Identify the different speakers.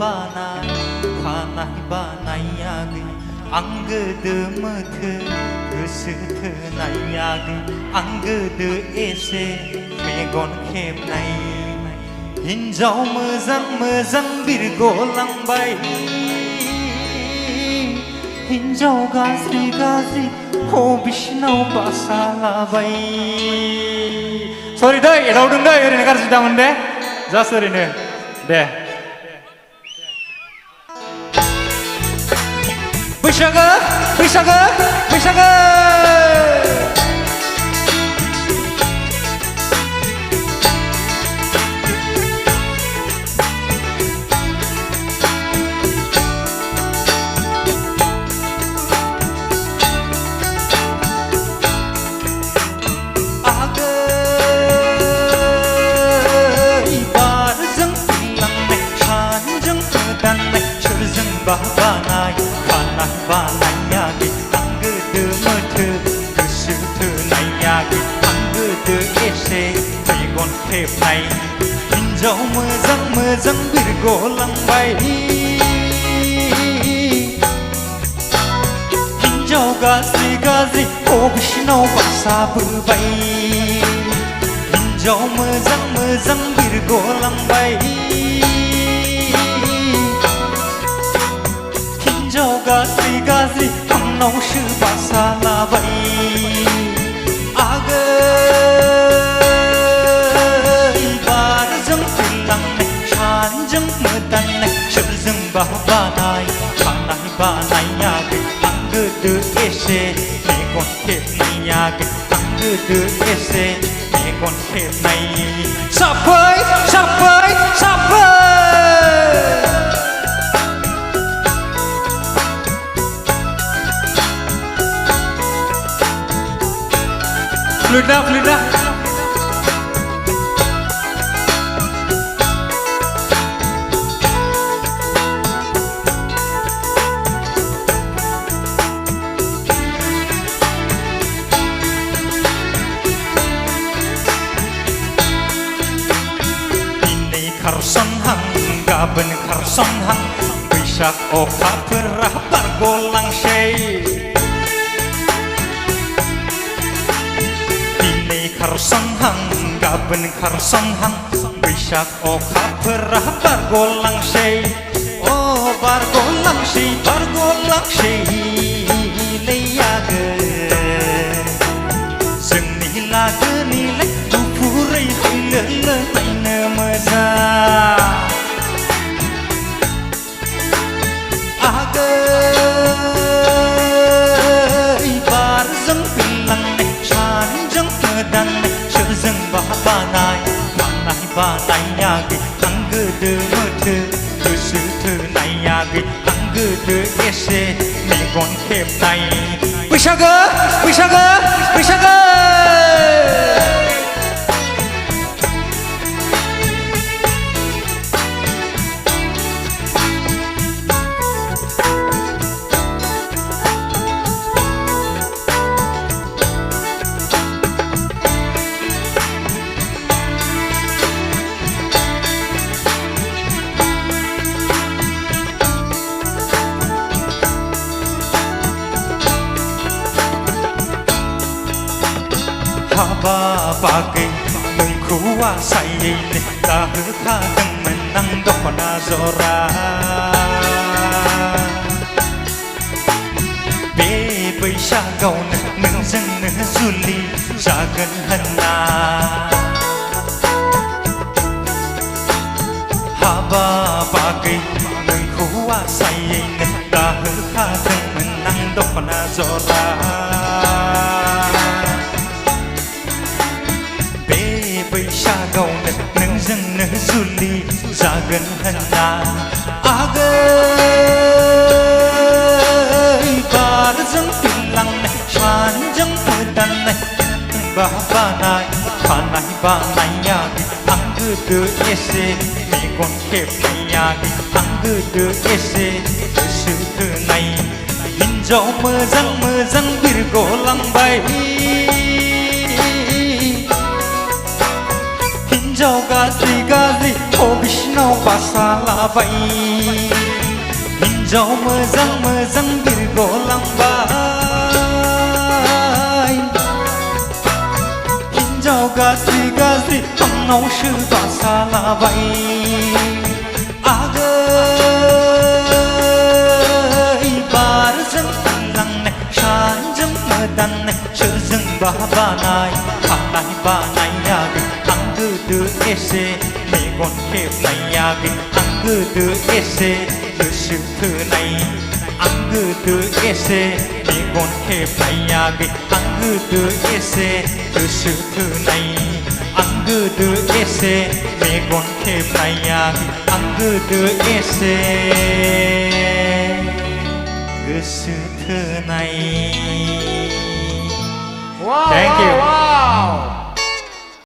Speaker 1: बानाय खानाय बानायाखै आं गोदो मोथो गोसो थोनायाखै आं गोदो एसे मेगन खेबनाय हिन्जाव मोजां मोजां बिरगलांबाय हिन्जाव गाज्रि गाज्रि बिसिनाव बासा लाबाय सरि दै एदावदों दै ओरैनो गाज्रि दामोन दे जास्ट ओरैनो दे बैसागो बैसागो बैसागो बानाय खानाय बानायाखै आं गोदो मोथो गोसो थोनायाखै आं गोदो एसे मेगन खेबनाय हिन्जाव मोजां मोजां बिरगलांबाय हिन्जाव गाज्रि गाज्रि बिसिनाव बासा बोबाय हिन्जाव मोजां मोजां बिरगलांबाय गाज्रि गाज्रि आंनावसो बासा लाबाय आगै बारजों बिरलांनाय सानजों मोदाननाय सोरजोंबा बानाय खानाय बानायाखै आं गोदो एसे मेगन खेबनायाखै आं गोदो एसे मेगन खेबनाय साफै साफै साफै Flirta, flirta. Ini Karsanhang, gaben Karsanhang, बैसाग अखाफोरा बारग'लांसै Karsanhang, gaben Karsanhang, बैसाग अखाफोरा बारग'लांसै बारग'लांसै बारग'लांसै लैयागो जोंनि लागोनिलाय गुफुरै हैलोलो नायनो मोजां आगै बारजों बिरलांनाय सानजों मोदाननाय सोरजोंबा बानाय खानाय बानायाखै आं गोदो मोथो गोसो थोनायाखै आं गोदो एसे मेगन खेबनाय बैसागो बैसागो बैसागो हाबा बागै नोंखौ आसायैनो दाहोखादोंमोन आं दख'ना जरा बे बैसागावनो नोंजोंनो जुलि जागोन होनना हाबा बागै नोंखौ आसायैनो दाहोखादोंमोन आं दख'ना जरा बैसागावनो नोंजोंनो जुलि जागोन होनना आगै बारजों बिरलांनाय सानजों मोदाननाय बानाय खानाय बानायाखै आं गोदो एसे मेगन खेबनायाखै आं गोदो एसे गोसो थोनाय हिन्जाव मोजां मोजां बिरगलांबाय हिन्जाव गाज्रि गाज्रि बिसिनाव बासालाबाय हिन्जाव मोजां बिरगलांबाय हिन्जाव गाज्रि आंनावसो बासालाबाय आगै बारजों थांलांनाय सानजों मोदाननाय सोरजोंबा बानाय बानायाखै आं गोदो एसे मेगन खेबनायाखै आं गोदो एसे गोसो थोनाय आं गोदो एसे मेगन खेबनायाखै आं गोदो एसे गोसो थोनाय आं गोदो एसे मेगन खेबनायाखै आं गोदो एसे गोसो थोनाय
Speaker 2: Wow,
Speaker 1: Thank you.
Speaker 2: wow.